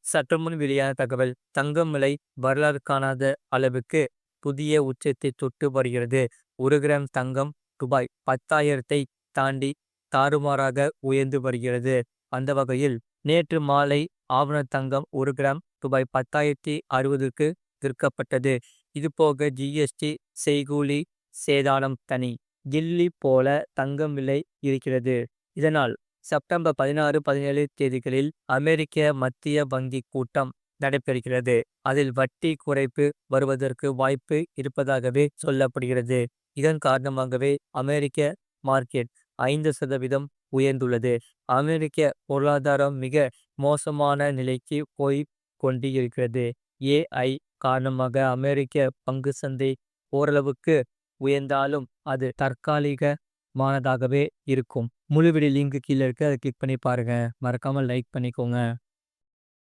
சற்றுமுன் வெளியான தகவல் தங்கம் விலை வரலாறு காணாத அளவுக்கு புதிய உச்சத்தை தொட்டு வருகிறது. 1 கிராம் தங்கம் ரூபாய் 10,000 தாண்டி தாறுமாறாக உயர்ந்து வருகிறது. அந்த வகையில் நேற்று மாலை ஆவண தங்கம் 1 கிராம் ரூபாய் 10,060க்கு விற்கப்பட்டது. இதுபோக ஜிஎஸ்டி செய்கூலி சேதாரம் தனி கில்லி போல தங்கம் விலை இருக்கிறது. இதனால் செப்டம்பர் 16, 17 தேதிகளில் அமெரிக்க மத்திய வங்கி கூட்டம் நடைபெறுகிறது. அதில் வட்டி குறைப்பு வருவதற்கு வாய்ப்பு இருப்பதாகவே சொல்லப்படுகிறது. இதன் காரணமாகவே அமெரிக்க மார்க்கெட் 5% உயர்ந்துள்ளது. அமெரிக்க பொருளாதாரம் மிக மோசமான நிலைக்கு போய் கொண்டு இருக்கிறது. ஏஐ காரணமாக அமெரிக்க பங்கு சந்தை ஓரளவுக்கு உயர்ந்தாலும் அது தற்காலிகமானதாகவே இருக்கும். முழு வீடியோ லிங்க் கீழே இருக்கு. அதை கிளிக் பண்ணி பாருங்க. மறக்காம லைக் பண்ணிக்கோங்க.